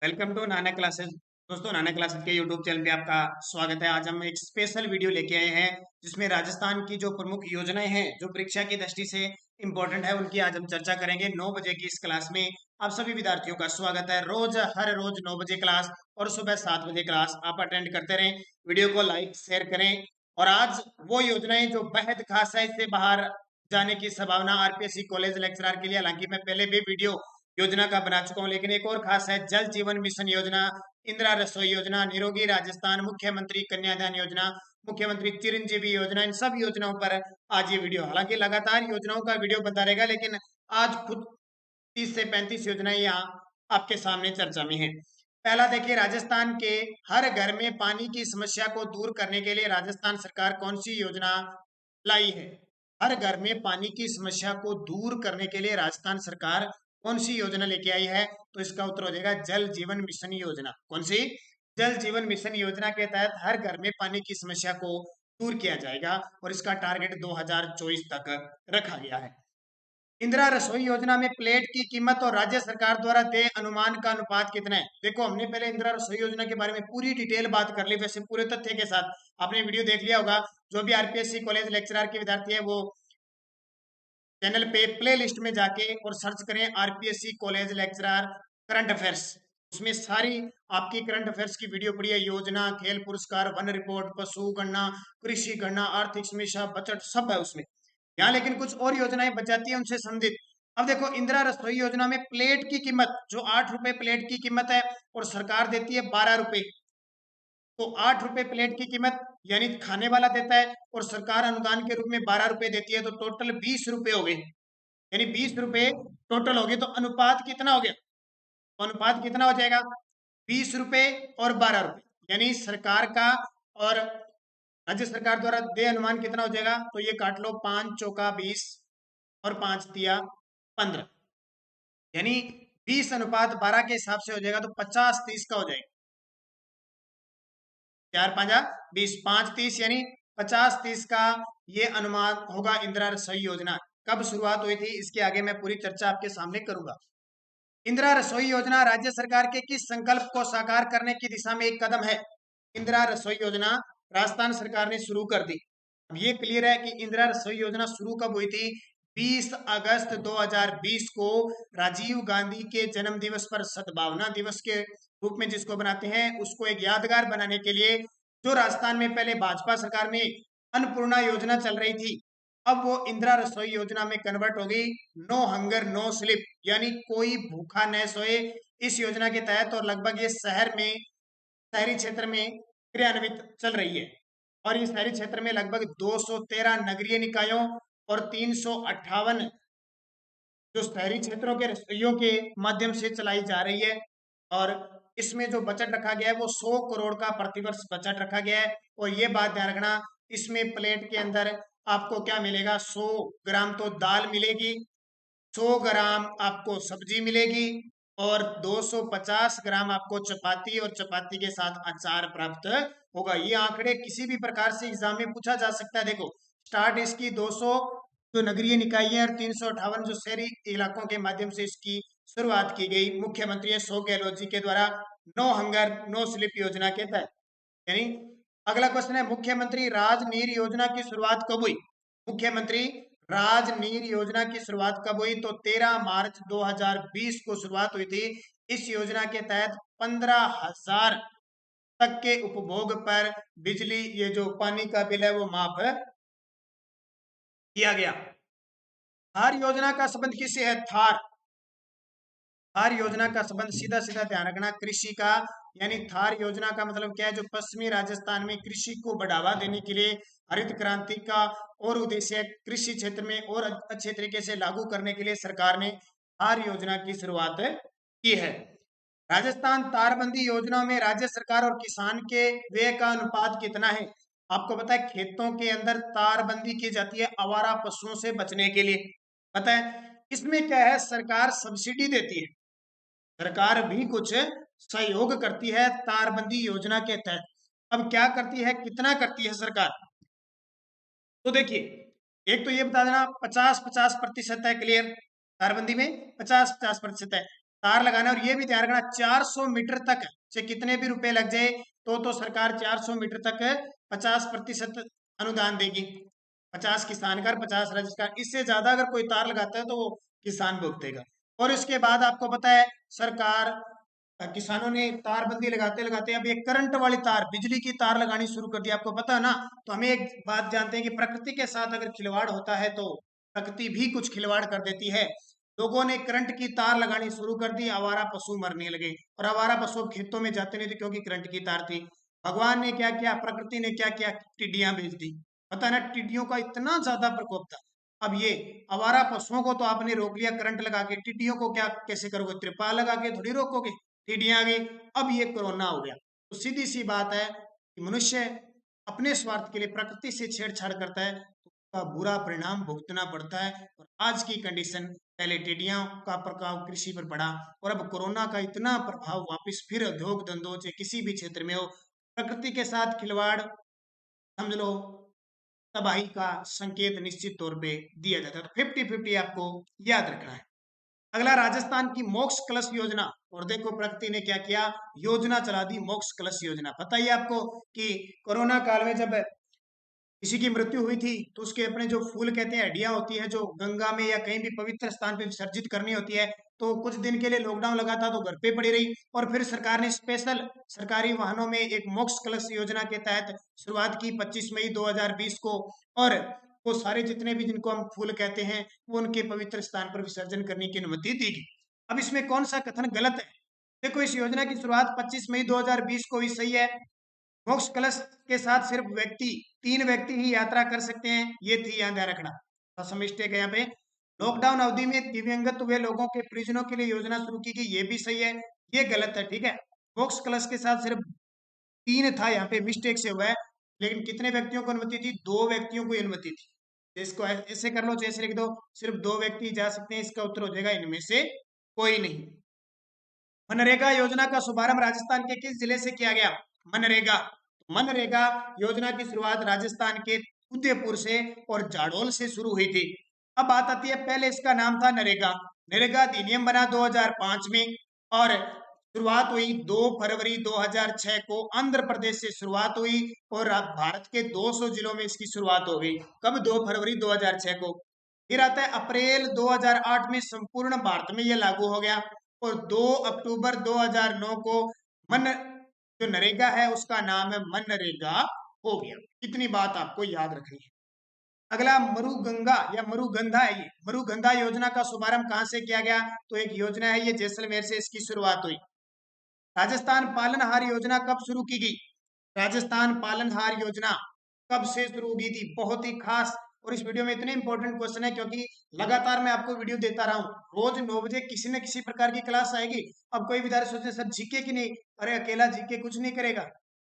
Welcome to Nana classes. दोस्तों, नाना classes के YouTube channel पे आपका स्वागत है। आज हम एक स्पेशल वीडियो लेके आए हैं जिसमें राजस्थान की जो प्रमुख योजनाएं हैं जो परीक्षा की दृष्टि से इम्पोर्टेंट है उनकी आज हम चर्चा करेंगे। 9 बजे की इस क्लास में आप सभी विद्यार्थियों का स्वागत है। हर रोज 9 बजे क्लास और सुबह 7 बजे क्लास आप अटेंड करते रहें। वीडियो को लाइक शेयर करें। और आज वो योजनाएं जो बेहद खास है, इससे बाहर जाने की संभावना आरपीएससी कॉलेज लेक्चरर के लिए, हालांकि मैं पहले भी वीडियो योजना का बना चुका हूं, लेकिन एक और खास है जल जीवन मिशन योजना, इंदिरा रसोई योजना, निरोगी राजस्थान, मुख्यमंत्री कन्यादान योजना, मुख्यमंत्री चिरंजीवी योजना, इन सब योजनाओं पर आज ये वीडियो, हालांकि लगातार योजनाओं का वीडियो बनता रहेगा, लेकिन आज खुद 30 से 35 योजनाएं यहाँ आपके सामने चर्चा में है। पहला देखिए, राजस्थान के हर घर में पानी की समस्या को दूर करने के लिए राजस्थान सरकार कौन सी योजना लाई है? हर घर में पानी की समस्या को दूर करने के लिए राजस्थान सरकार कौन सी योजना लेके आई है? तो इसका उत्तर हो जाएगा जल जीवन मिशन योजना। कौन सी? जल जीवन मिशन योजना के तहत हर घर में पानी की समस्या को दूर किया जाएगा और इसका टारगेट 2024 तक रखा गया है। इंदिरा रसोई योजना में प्लेट की कीमत और राज्य सरकार द्वारा देय अनुमान का अनुपात कितना है? देखो, हमने पहले इंदिरा रसोई योजना के बारे में पूरी डिटेल बात कर ली, वैसे पूरे तथ्य के साथ आपने वीडियो देख लिया होगा। जो भी आरपीएससी कॉलेज लेक्चरर के विद्यार्थी है वो चैनल पे प्ले लिस्ट में जाके और सर्च करें RPSC college lecturer current affairs. उसमें सारी आपकी करंट अफेयर्स की वीडियो पड़ी है। योजना, खेल पुरस्कार, वन रिपोर्ट, पशु गणना, कृषि गणना, आर्थिक समीक्षा, बजट, सब है उसमें। यहाँ लेकिन कुछ और योजनाएं बच जाती है उनसे संबंधित। अब देखो, इंदिरा रसोई योजना में प्लेट की कीमत जो 8 रुपए प्लेट की कीमत है और सरकार देती है 12 रुपए। तो 8 रुपए प्लेट की कीमत यानी खाने वाला देता है और सरकार अनुदान के रूप में 12 रुपए देती है, तो टोटल 20 रुपए हो गए। यानी 20 रुपए टोटल हो गए, तो अनुपात कितना हो गया? तो अनुपात कितना हो जाएगा? 20 रुपए और 12 रुपए, यानी सरकार का और राज्य सरकार द्वारा दे अनुमान कितना हो जाएगा? तो ये काट लो, 5 चौका 20 और 5 तिया 15, यानी 20:12 के हिसाब से हो जाएगा, तो 50-30 का हो जाएगा। 4 5 20, 5 30, यानी 50-30 का ये अनुमान होगा इंदिरा रसोई योजना। कब शुरुआत हुई थी इसके आगे मैं पूरी चर्चा आपके सामने करूंगा। इंदिरा रसोई योजना राज्य सरकार के किस संकल्प को साकार करने की दिशा में एक कदम है? इंदिरा रसोई योजना राजस्थान सरकार ने शुरू कर दी। अब ये क्लियर है कि इंदिरा रसोई योजना शुरू कब हुई थी? 20 अगस्त 2020 को राजीव गांधी के जन्म दिवस पर, सद्भावना दिवस के रूप में जिसको बनाते हैं, उसको एक यादगार बनाने के लिए, जो राजस्थान में पहले भाजपा सरकार में अन्नपूर्णा योजना चल रही थी, अब वो इंदिरा रसोई योजना में कन्वर्ट हो गई। नो हंगर नो स्लिप, यानी कोई भूखा न सोए, इस योजना के तहत। और लगभग ये शहरी क्षेत्र में क्रियान्वित चल रही है। और इस शहरी क्षेत्र में लगभग 213 नगरीय निकायों और 358 जो शहरी क्षेत्रों के रसोइयों के माध्यम से चलाई जा रही है। और इसमें जो बजट रखा गया है वो 100 करोड़ का प्रतिवर्ष बजट रखा गया है। और ये बात ध्यान रखना, इसमें प्लेट के अंदर आपको क्या मिलेगा? 100 ग्राम तो दाल मिलेगी, 100 ग्राम आपको सब्जी मिलेगी और 250 ग्राम आपको चपाती, और चपाती के साथ अचार प्राप्त होगा। ये आंकड़े किसी भी प्रकार से एग्जाम में पूछा जा सकता है। देखो, स्टार्ट इसकी 200 जो नगरीय निकाय है और 358 जो शहरी इलाकों के माध्यम से इसकी शुरुआत की गई मुख्यमंत्री अशोक गहलोत जी के द्वारा, नो हंगर नो स्लिप योजना के तहत। यानी अगला क्वेश्चन है, मुख्यमंत्री राजनीर योजना की शुरुआत कब हुई? मुख्यमंत्री राजनीर योजना की शुरुआत कब हुई? तो 13 मार्च 2020 को शुरुआत हुई थी। इस योजना के तहत 15,000 तक के उपभोग पर बिजली, ये जो पानी का बिल है वो माफ किया गया। थार योजना का संबंध किससे है? थार योजना का संबंध, सीधा सीधा ध्यान रखना, कृषि का। यानी थार योजना का मतलब क्या है? जो पश्चिमी राजस्थान में कृषि को बढ़ावा देने के लिए हरित क्रांति का और उद्देश्य कृषि क्षेत्र में और अच्छे तरीके से लागू करने के लिए सरकार ने थार योजना की शुरुआत की है। राजस्थान तारबंदी योजना में राज्य सरकार और किसान के व्यय का अनुपात कितना है? आपको पता है खेतों के अंदर तारबंदी की जाती है आवारा पशुओं से बचने के लिए, पता है। इसमें क्या है? सरकार सब्सिडी देती है, सरकार भी कुछ सहयोग करती है तारबंदी योजना के तहत। अब क्या करती है, कितना करती है सरकार? तो देखिए, एक तो ये बता देना, 50-50% है, क्लियर। तारबंदी में 50-50% है। तार लगाना, और ये भी ध्यान रखना 400 मीटर तक, चाहे कितने भी रुपए लग जाए तो सरकार 400 मीटर तक 50% अनुदान देगी। 50 किसान का, 50 राज्य का। इससे ज्यादा अगर कोई तार लगाता है तो वो किसान भुगतेगा। और इसके बाद आपको पता है सरकार किसानों ने तारबंदी लगाते लगाते अब एक करंट वाली तार, बिजली की तार लगानी शुरू कर दी, आपको पता है ना। तो हमें एक बात जानते हैं कि प्रकृति के साथ अगर खिलवाड़ होता है तो प्रकृति भी कुछ खिलवाड़ कर देती है। लोगों ने करंट की तार लगानी शुरू कर दी, आवारा पशु मरने लगे, और आवारा पशु अब खेतों में जाते नहीं थे क्योंकि करंट की तार थी। भगवान ने क्या किया, प्रकृति ने क्या किया, टिड्डियां भेज दी। पता है ना, टिड्डियों का इतना ज्यादा प्रकोप था। अब ये आवारा पशुओं को तो आपने रोक लिया करंट लगा के, टिड्डियों को क्या कैसे करोगे, त्रिपाल लगा के थोड़ी रोकोगे, टिड्डियां आ गई। अब ये कोरोना हो गया। तो सीधी सी बात है कि मनुष्य अपने स्वार्थ के लिए प्रकृति से छेड़छाड़ करता है तो उसका बुरा परिणाम भुगतना पड़ता है। और आज की कंडीशन, पहले टिड्डियों का प्रभाव कृषि पर पड़ा, और अब कोरोना का इतना प्रभाव वापस फिर उद्योग धंधों से किसी भी क्षेत्र में हो, प्रकृति के साथ खिलवाड़ समझ लो तबाही का संकेत निश्चित तौर पे दिया जाता है। तो 50-50 आपको याद रखना है। अगला, राजस्थान की मोक्ष कलश योजना। और देखो प्रकृति ने क्या किया, योजना चला दी, मोक्ष कलश योजना। पता ही आपको कि कोरोना काल में जब किसी की मृत्यु हुई थी तो उसके अपने जो फूल कहते हैं, हड्डियां होती है, जो गंगा में या कहीं भी पवित्र स्थान पे विसर्जित करनी होती है, तो कुछ दिन के लिए लॉकडाउन लगा था तो घर पे पड़ी रही। और फिर सरकार ने स्पेशल सरकारी वाहनों में एक मोक्ष कलश योजना के तहत शुरुआत की 25 मई 2020 को। और वो सारे जितने भी जिनको हम फूल कहते हैं वो उनके पवित्र स्थान पर विसर्जन करने की अनुमति दी गई। अब इसमें कौन सा कथन गलत है? देखो, इस योजना की शुरुआत 25 मई 2020 को हुई, सही है। मोक्ष कलश के साथ सिर्फ 3 व्यक्ति ही यात्रा कर सकते हैं, ये थी, याद रखना। फर्स्ट मिस्टेक है यहाँ पे। लॉकडाउन अवधि में दिव्यांगत हुए लोगों के परिजनों के लिए योजना शुरू की गई, ये भी सही है, ये गलत है, ठीक है। मोक्ष कलश के साथ सिर्फ 3 था, यहाँ पे मिस्टेक से हुआ है। लेकिन कितने व्यक्तियों को अनुमति थी? 2 व्यक्तियों को अनुमति थी। तो इसको ऐसे कर लो, जैसे लिख दो, सिर्फ 2 व्यक्ति जा सकते हैं। इसका उत्तर हो जाएगा इनमें से कोई नहीं। मनरेगा योजना का शुभारंभ राजस्थान के किस जिले से किया गया? मनरेगा मनरेगा योजना की शुरुआत राजस्थान के उदयपुर से और जाडौल से शुरू हुई थी। अब बात आती है, पहले इसका नाम था नरेगा। नरेगा अधिनियम बना 2005 में, और शुरुआत हुई 2 फरवरी 2006 को आंध्र प्रदेश से शुरुआत हुई, और भारत के 200 जिलों में इसकी शुरुआत हो गई। कब? 2 फरवरी 2006 को। फिर आता है अप्रैल 2008 में संपूर्ण भारत में यह लागू हो गया, और 2 अक्टूबर 2009 को मन जो नरेगा है उसका नाम है मनरेगा हो गया। इतनी बात आपको याद रखनी है। अगला, मरुगंगा या मरुगंधा है। ये मरुगंधा योजना का शुभारंभ कहां से किया गया? तो एक योजना है, ये जैसलमेर से इसकी शुरुआत हुई। राजस्थान पालनहार योजना कब शुरू की गई? राजस्थान पालनहार योजना कब से शुरू की थी? बहुत ही खास। और इस वीडियो में इतने इंपॉर्टेंट क्वेश्चन है क्योंकि लगातार मैं आपको वीडियो देता रहा हूँ। रोज 9 बजे किसी न किसी प्रकार की क्लास आएगी। अब कोई विद्यार्थी सोचे सर जीके की नहीं, अरे अकेला जीके कुछ नहीं करेगा,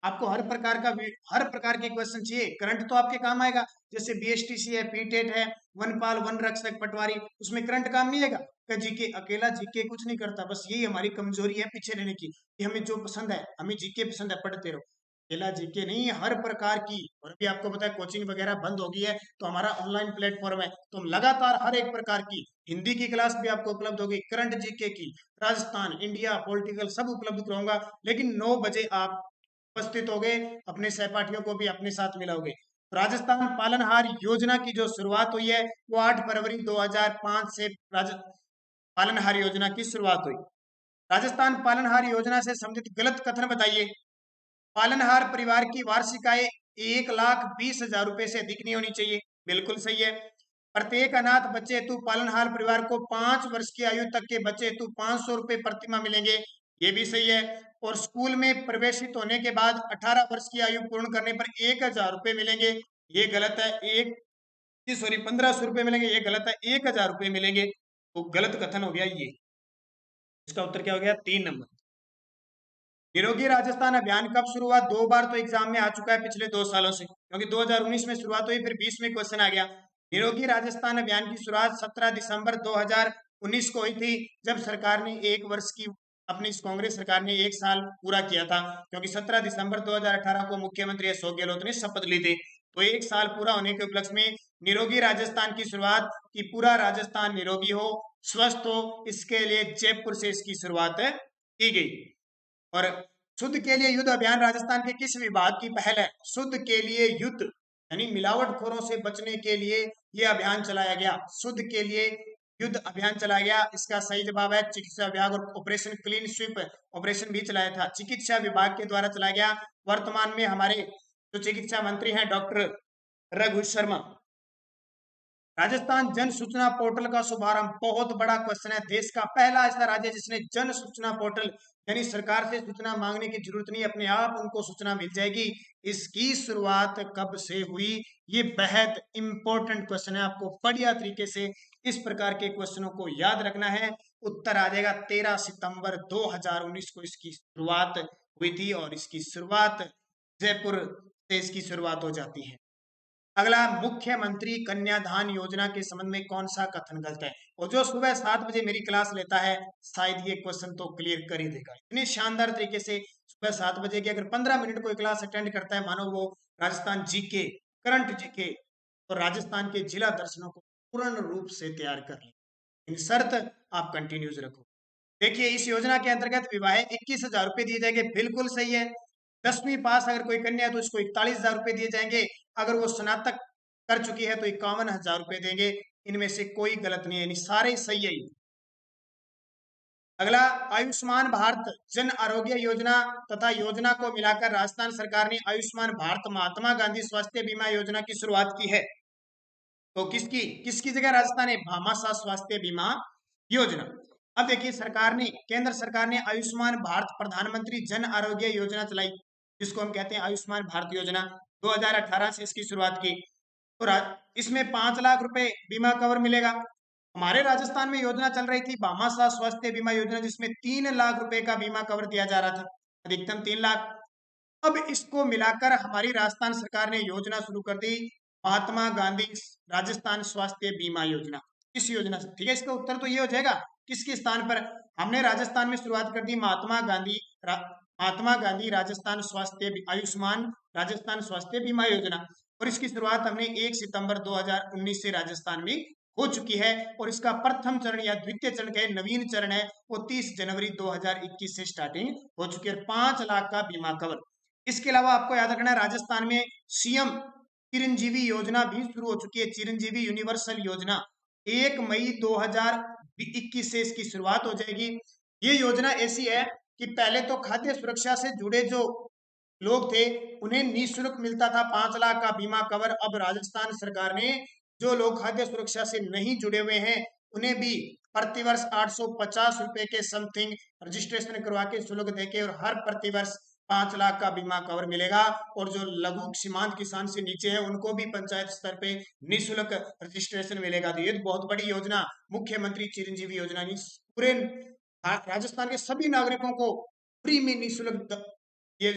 आपको हर प्रकार के क्वेश्चन चाहिए। करंट तो आपके काम आएगा, जैसे बीएसटीसी है, पीटेट है, वनपाल, वन रक्षक, पटवारी, उसमें करंट काम नहीं आएगा। जीके, अकेला जीके कुछ नहीं करता। बस यही हमारी कमजोरी है पीछे रहने की, कि हमें जो पसंद है, हमें जीके पसंद है, पढ़ते रहो। अकेला जीके नहीं, हर प्रकार की। और अभी आपको पता है कोचिंग वगैरह बंद हो गई है, तो हमारा ऑनलाइन प्लेटफॉर्म है, तो हम लगातार हर एक प्रकार की हिंदी की क्लास भी आपको उपलब्ध होगी, करंट जीके की, राजस्थान, इंडिया, पॉलिटिकल, सब उपलब्ध कराऊंगा। लेकिन 9 बजे आप उपस्थित होगे, अपने सहपाठियों को भी अपने साथ मिलाओगे। तो राजस्थान पालनहार योजना की जो शुरुआत हुई है वो 8 फरवरी 2005 से पालनहार योजना की शुरुआत हुई। राजस्थान पालनहार योजना से संबंधित गलत कथन बताइए। पालनहार परिवार की वार्षिक आय 1,20,000 रुपए से अधिक नहीं होनी चाहिए, बिल्कुल सही है। प्रत्येक अनाथ बच्चे हेतु पालनहार परिवार को 5 वर्ष की आयु तक के बच्चे हेतु 500 रुपए प्रतिमाह मिलेंगे, ये भी सही है। और स्कूल में प्रवेशित होने के बाद 18 वर्ष की आयु पूर्ण करने पर 1,000 रुपए मिलेंगे, ये गलत है। 1,500 रुपए मिलेंगे, ये गलत है। 1,000 रुपए मिलेंगे, तो गलत कथन हो गया ये। इसका उत्तर क्या हो गया? 3 नंबर। निरोगी राजस्थान अभियान कब शुरू हुआ? 2 बार तो एग्जाम में आ चुका है पिछले 2 सालों से, क्योंकि 2019 में शुरुआत हुई, फिर 20 में क्वेश्चन आ गया। निरोगी राजस्थान अभियान की शुरुआत 17 दिसंबर 2019 को हुई थी, जब सरकार ने 1 वर्ष की अपनी इस कांग्रेस सरकार ने 1 साल पूरा किया था, क्योंकि 17 दिसंबर 2018 को मुख्यमंत्री अशोक गहलोत ने शपथ ली थी। तो 1 साल पूरा होने के उपलक्ष्य में निरोगी राजस्थान की शुरुआत, की पूरा राजस्थान निरोगी हो, स्वस्थ हो, इसके लिए जयपुर से इसकी शुरुआत की गई। और शुद्ध के लिए युद्ध अभियान राजस्थान के किस विभाग की पहल है? शुद्ध के लिए युद्ध यानी मिलावटखोरों से बचने के लिए यह अभियान चलाया गया। शुद्ध के लिए युद्ध अभियान चलाया गया। इसका सही जवाब है चिकित्सा विभाग, और ऑपरेशन क्लीन स्वीप ऑपरेशन भी चलाया था, चिकित्सा विभाग के द्वारा चलाया गया। वर्तमान में हमारे जो चिकित्सा मंत्री हैं डॉक्टर रघु शर्मा। राजस्थान जन सूचना पोर्टल का शुभारंभ, बहुत बड़ा क्वेश्चन है। देश का पहला ऐसा राज्य जिसने जन सूचना पोर्टल, यानी सरकार से सूचना मांगने की जरूरत नहीं, अपने आप उनको सूचना मिल जाएगी। इसकी शुरुआत कब से हुई? ये बेहद इंपॉर्टेंट क्वेश्चन है, आपको बढ़िया तरीके से इस प्रकार के क्वेश्चनों को याद रखना है। उत्तर आ जाएगा 13 सितंबर 2019 को इसकी शुरुआत हुई थी, और इसकी शुरुआत जयपुर से इसकी शुरुआत हो जाती है। अगला, मुख्यमंत्री कन्यादान योजना के संबंध में कौन सा कथन गलत है? और जो सुबह 7 बजे मेरी क्लास लेता है शायद ये क्वेश्चन तो क्लियर कर ही देगा। इतनी शानदार तरीके से सुबह 7 बजे की अगर 15 मिनट कोई क्लास अटेंड करता है, मानो वो राजस्थान जीके, करंट जीके और राजस्थान के जिला दर्शनों को पूर्ण रूप से तैयार कर ले, इन शर्त आप कंटिन्यूज रखो। देखिए, इस योजना के अंतर्गत विवाह 21,000 रुपए दिए जाएंगे, बिल्कुल सही है। 10वीं पास अगर कोई कन्या है तो उसको 41,000 रुपए दिए जाएंगे। अगर वो स्नातक कर चुकी है तो 51,000 रुपए देंगे। इनमें से कोई गलत नहीं है, यानी सारे सही है। अगला, आयुष्मान भारत जन आरोग्य योजना तथा योजना को मिलाकर राजस्थान सरकार ने आयुष्मान भारत महात्मा गांधी स्वास्थ्य बीमा योजना की शुरुआत की है। तो किसकी किसकी जगह राजस्थान है? भामाशाह स्वास्थ्य बीमा योजना। अब देखिए, सरकार ने, केंद्र सरकार ने आयुष्मान भारत प्रधानमंत्री जन आरोग्य योजना चलाई, जिसको हम कहते हैं आयुष्मान भारत योजना। 2018 से इसकी शुरुआत की। तो इसमें 5 लाख रुपए बीमा कवर मिलेगा। हमारे राजस्थान में योजना चल रही थी भामाशाह स्वास्थ्य बीमा योजना, जिसमें 3 लाख रुपए का बीमा कवर दिया जा रहा था, अधिकतम 3 लाख। अब इसको मिलाकर हमारी राजस्थान सरकार ने योजना शुरू कर दी, महात्मा गांधी राजस्थान स्वास्थ्य बीमा योजना। इस योजना से, ठीक है, इसका उत्तर तो ये हो जाएगा किसके स्थान पर? हमने राजस्थान में शुरुआत कर दी महात्मा गांधी राजस्थान स्वास्थ्य आयुष्मान राजस्थान स्वास्थ्य बीमा योजना, और इसकी शुरुआत हमने 1 सितंबर 2019 से राजस्थान में हो चुकी है। और इसका प्रथम चरण या द्वितीय चरण का नवीन चरण है, वो 30 जनवरी 2021 से स्टार्टिंग हो चुकी है। 5 लाख का बीमा कवर। इसके अलावा आपको याद रखना है, राजस्थान में सीएम चिरंजीवी योजना भी शुरू हो चुकी है, चिरंजीवी यूनिवर्सल योजना। 1 मई 2021 से इसकी शुरुआत हो जाएगी। ये योजना ऐसी है कि पहले तो खाद्य सुरक्षा से जुड़े जो लोग थे उन्हें निःशुल्क मिलता था 5 लाख का बीमा कवर। अब राजस्थान सरकार ने जो लोग खाद्य सुरक्षा से नहीं जुड़े हुए हैं उन्हें भी प्रतिवर्ष 850 रुपए के समथिंग रजिस्ट्रेशन करवा के शुल्क देके, और हर प्रतिवर्ष 5 लाख का बीमा कवर मिलेगा। और जो लघु सीमांत किसान से नीचे है उनको भी पंचायत स्तर पे निःशुल्क रजिस्ट्रेशन मिलेगा। तो ये बहुत बड़ी योजना मुख्यमंत्री चिरंजीवी योजना, पूरे राजस्थान के सभी नागरिकों को फ्री में निःशुल्क ये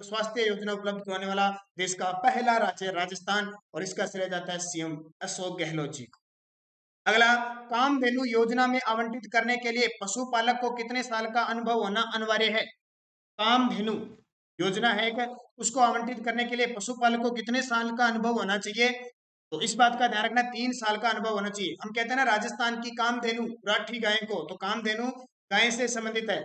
स्वास्थ्य योजना उपलब्ध करवाने वाला देश का पहला राज्य है राजस्थान, और इसका श्रेय जाता है सीएम अशोक गहलोत जी को। अगला, कामधेनु योजना में आवंटित करने के लिए पशुपालक को कितने साल का अनुभव होना अनिवार्य है? कामधेनु योजना है कि उसको आवंटित करने के लिए पशुपालक को कितने साल का अनुभव होना चाहिए? तो इस बात का ध्यान रखना, 3 साल का अनुभव होना चाहिए। हम कहते हैं ना राजस्थान की कामधेनु राठी गाय को, तो कामधेनु गाय से संबंधित है।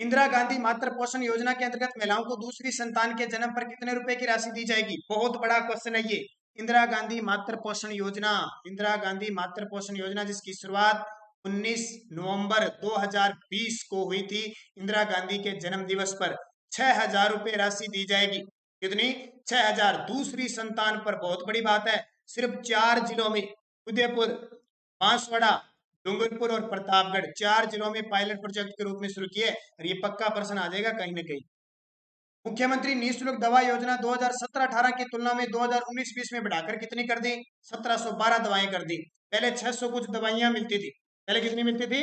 इंदिरा गांधी मातृ पोषण योजना के अंतर्गत महिलाओं को दूसरी संतान के जन्म पर कितने रुपए की राशि दी जाएगी? बहुत बड़ा क्वेश्चन है ये। इंदिरा गांधी मातृ पोषण योजना, इंदिरा गांधी मातृ पोषण योजना जिसकी शुरुआत 19 नवंबर 2020 को हुई थी। इंदिरा गांधी के जन्म दिवस पर 6,000 रुपए राशि दी जाएगी। कितनी? 6,000। दूसरी संतान पर, बहुत बड़ी बात है, सिर्फ 4 जिलों में, उदयपुर, बांसवाड़ा, डूंगरपुर और प्रतापगढ़, 4 जिलों में पायलट प्रोजेक्ट के रूप में शुरू किए। और ये पक्का प्रश्न आ जाएगा कहीं ना कहीं। मुख्यमंत्री निःशुल्क दवा योजना 2017-18 की तुलना में 2019-20 में बढ़ाकर कितनी कर दी? 1712 दवाएं कर दी। पहले 600 कुछ दवाइयां मिलती थी, पहले कितनी मिलती थी?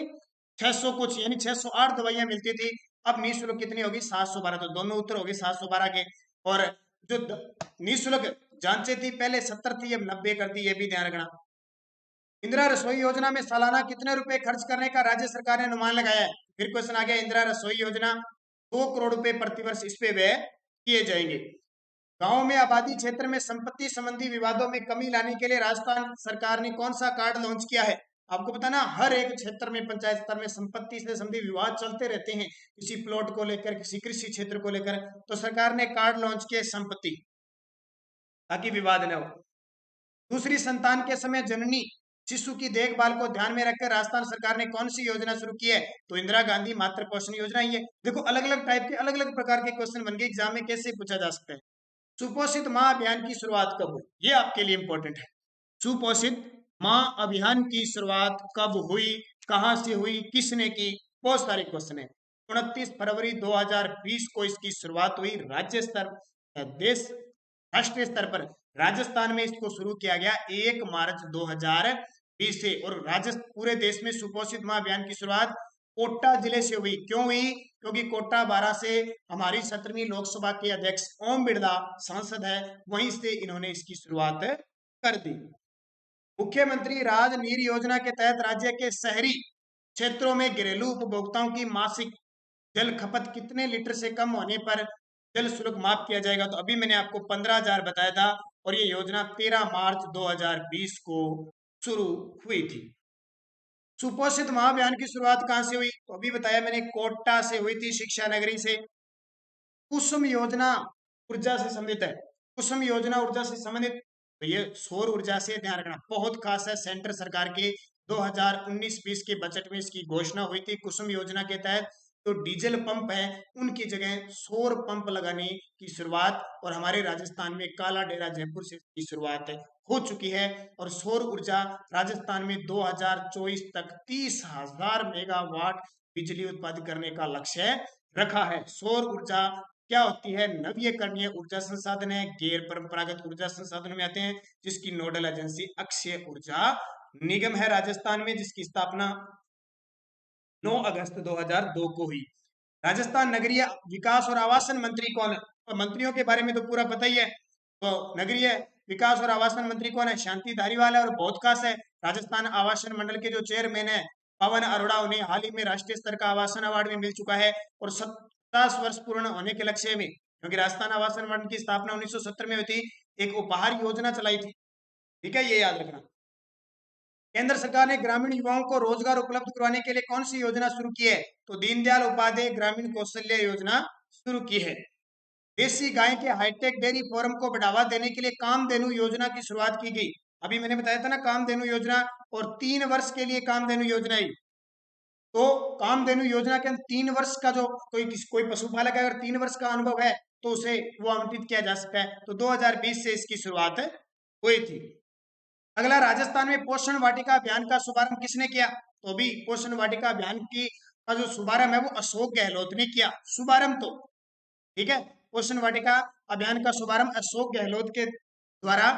600 कुछ, यानी 608 दवाइयां मिलती थी। अब निःशुल्क कितनी होगी? 712। तो दोनों उत्तर होगी 712 के। और जो निःशुल्क जांचें थी पहले 70 थी, अब 90 कर दी, ये भी ध्यान रखना। इंदिरा रसोई योजना में सालाना कितने रुपए खर्च करने का राज्य सरकार ने अनुमान लगाया है? फिर क्वेश्चन आ गया, इंदिरा रसोई योजना 2 करोड़ रुपए प्रतिवर्ष इस पे व्यय किए जाएंगे। गांव में आबादी क्षेत्र में संपत्ति संबंधी विवादों में कमी लाने के लिए राजस्थान सरकार ने कौन सा कार्ड लॉन्च किया है? आपको पता ना, हर एक क्षेत्र में पंचायत स्तर में संपत्ति से संबंधी विवाद चलते रहते हैं, किसी प्लॉट को लेकर, किसी कृषि क्षेत्र को लेकर। तो सरकार ने कार्ड लॉन्च किया संपत्ति, ताकि विवाद न हो। दूसरी संतान के समय जननी शिशु की देखभाल को ध्यान में रखकर राजस्थान सरकार ने कौन सी योजना शुरू की है? तो इंदिरा गांधी मातृ पोषण योजना ही है। देखो, अलग अलग टाइप के, अलग अलग प्रकार के क्वेश्चन बन गए, एग्जाम में कैसे पूछा जा सकता है। सुपोषित माँ अभियान की शुरुआत कब हुई? ये आपके लिए इंपॉर्टेंट है। सुपोषित माँ अभियान की शुरुआत कब हुई, कहां से हुई, किसने की? बहुत सारे क्वेश्चन है। 29 फरवरी 2020 को इसकी शुरुआत हुई। राज्य स्तर, देश, राष्ट्रीय स्तर पर राजस्थान में इसको शुरू किया गया 1 मार्च 2020 से। और पूरे देश में सुपोषित माँ अभियान की शुरुआत कोटा जिले से हुई। क्यों हुई? क्योंकि कोटा 12 से हमारी 17वीं लोकसभा के अध्यक्ष ओम बिरला सांसद है, वहीं से इन्होंने इसकी शुरुआत कर दी। मुख्यमंत्री राज नीर योजना के तहत राज्य के शहरी क्षेत्रों में घरेलू उपभोक्ताओं की मासिक जल खपत कितने लीटर से कम होने पर जल शुल्क माफ किया जाएगा? तो अभी मैंने आपको 15,000 बताया था, और ये योजना 13 मार्च 2020 को शुरू हुई थी। सुपोषित महाअभियान की शुरुआत कहां से हुई? तो अभी बताया मैंने, कोटा से हुई थी, शिक्षा नगरी से। कुसुम योजना ऊर्जा से संबंधित है। कुसुम योजना ऊर्जा से संबंधित, तो ये सौर ऊर्जा से, ध्यान रखना बहुत खास है। सेंटर सरकार के 2019-20 के बजट में इसकी घोषणा हुई थी कुसुम योजना के तहत। तो डीजल पंप है, उनकी जगह सौर पंप लगाने की शुरुआत, और हमारे राजस्थान में काला डेरा जयपुर से इसकी शुरुआत हो चुकी है। और सौर ऊर्जा राजस्थान में 2024 तक 30,000 मेगावाट बिजली उत्पादित करने का लक्ष्य रखा है। सौर ऊर्जा क्या होती है? नवीकरणीय ऊर्जा संसाधन है, गैर परंपरागत ऊर्जा संसाधन में आते हैं, जिसकी नोडल एजेंसी अक्षय ऊर्जा निगम है राजस्थान में, जिसकी स्थापना 9 अगस्त 2002 को हुई। राजस्थान नगरीय विकास और आवासन मंत्री कौन है? तो मंत्रियों के बारे में तो पूरा पता ही है। तो नगरीय विकास और आवासन मंत्री कौन है? शांति धारीवाल है। और बहुत खास है, राजस्थान आवासन मंडल के जो चेयरमैन है पवन अरोड़ा, उन्हें हाल ही में राष्ट्रीय स्तर का आवासन अवार्ड भी मिल चुका है। और 50 वर्ष पूर्ण होने के लक्ष्य में, क्योंकि राजस्थान आवासन मंडल की स्थापना 1970 में हुई थी, एक उपहार योजना चलाई थी। ठीक है, ये याद रखना। केंद्र सरकार ने ग्रामीण युवाओं को रोजगार उपलब्ध करवाने के लिए कौन सी योजना शुरू की है? तो दीनदयाल उपाध्याय ग्रामीण कौशल्य योजना शुरू की है। देसी गाय के हाईटेक डेयरी फार्म को बढ़ावा देने के लिए कामधेनु योजना की शुरुआत की गई। अभी मैंने बताया था ना, कामधेनु योजना, और 3 वर्ष के लिए कामधेनु योजना ही। तो कामधेनु योजना के अंदर 3 वर्ष का जो कोई पशुपालक है, अगर 3 वर्ष का अनुभव है तो उसे वो आवंटित किया जा सकता है। तो 2020 से इसकी शुरुआत हुई थी। अगला, राजस्थान में पोषण वाटिका अभियान का शुभारंभ किसने किया? तो अभी पोषण वाटिका अभियान की का जो शुभारंभ है वो अशोक गहलोत ने किया। शुभारंभ तो ठीक है, पोषण वाटिका अभियान का शुभारंभ अशोक गहलोत के द्वारा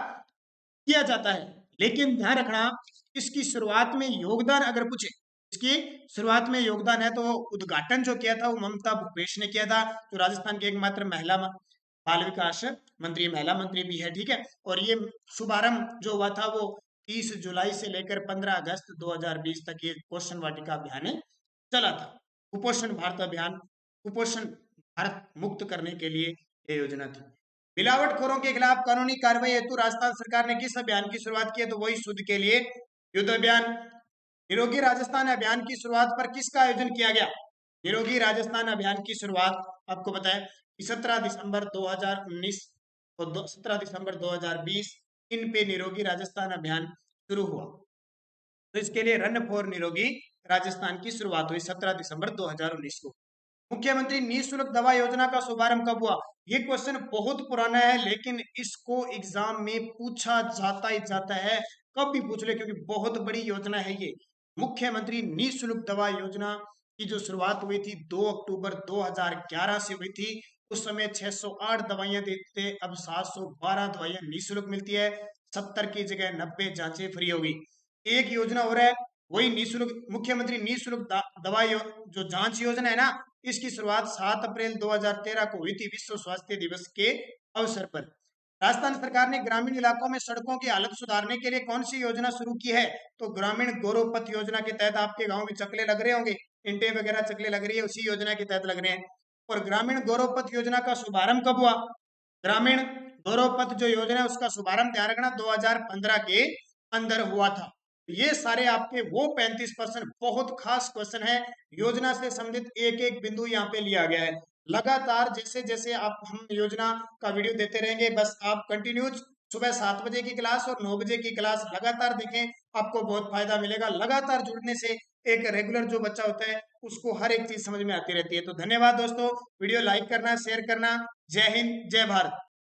किया जाता है। लेकिन ध्यान रखना, इसकी शुरुआत में योगदान अगर पूछे, इसकी शुरुआत में योगदान है, तो उद्घाटन जो किया था वो ममता भूपेश ने किया था, जो राजस्थान की एकमात्र महिला बाल विकास मंत्री, महिला मंत्री भी है। ठीक है, और ये शुभारंभ जो हुआ था वो 30 जुलाई से लेकर 15 अगस्त 2020 तक ये पोषण वाटिका अभियान चला था। कुपोषण भारत अभियान, कुपोषण भारत मुक्त करने के लिए ये योजना थी। मिलावटखोरों के खिलाफ कानूनी कार्रवाई हेतु राजस्थान सरकार ने किस अभियान की शुरुआत की है? तो वही शुद्ध के लिए युद्ध अभियान। निरोगी राजस्थान अभियान की शुरुआत पर किसका आयोजन किया गया? निरोगी राजस्थान अभियान की शुरुआत आपको पता है कि 17 दिसंबर 2019 और 17 दिसंबर 2020 इन पे निरोगी राजस्थान अभियान शुरू हुआ। तो इसके लिए रन फॉर निरोगी राजस्थान की शुरुआत हुई 17 दिसंबर 2019 को। मुख्यमंत्री निःशुल्क दवा योजना का शुभारंभ कब हुआ? ये क्वेश्चन बहुत पुराना है, लेकिन इसको एग्जाम में पूछा जाता ही जाता है, कब भी पूछ ले, क्योंकि बहुत बड़ी योजना है ये। मुख्यमंत्री निःशुल्क दवा योजना की जो शुरुआत हुई थी 2 अक्टूबर 2011 से हुई थी। उस समय 608 दवाइयां देते थे, अब 712 दवाइयां निःशुल्क मिलती है। 70 की जगह 90 जांचें फ्री होगी। एक योजना हो रहा है, वही निःशुल्क, मुख्यमंत्री निःशुल्क दवा जो जांच योजना है ना, इसकी शुरुआत 7 अप्रैल 2013 को हुई थी, विश्व स्वास्थ्य दिवस के अवसर पर। राजस्थान सरकार ने ग्रामीण इलाकों में सड़कों की हालत सुधारने के लिए कौन सी योजना शुरू की है? तो ग्रामीण गौरव पथ योजना के तहत आपके गांव में चकले लग रहे होंगे, इंटे वगैरह चकले लग रही है, उसी योजना के तहत लग रहे हैं। और ग्रामीण गौरव पथ योजना का शुभारंभ कब हुआ? ग्रामीण गौरव पथ जो योजना है उसका शुभारंभ ध्यान रखना 2015 के अंदर हुआ था। ये सारे आपके वो 35% बहुत खास क्वेश्चन है, योजना से संबंधित एक एक बिंदु यहाँ पे लिया गया है। लगातार जैसे जैसे आप हम योजना का वीडियो देते रहेंगे, बस आप कंटिन्यूज सुबह 7 बजे की क्लास और 9 बजे की क्लास लगातार देखें, आपको बहुत फायदा मिलेगा। लगातार जुड़ने से एक रेगुलर जो बच्चा होता है उसको हर एक चीज समझ में आती रहती है। तो धन्यवाद दोस्तों, वीडियो लाइक करना, शेयर करना। जय हिंद, जय भारत।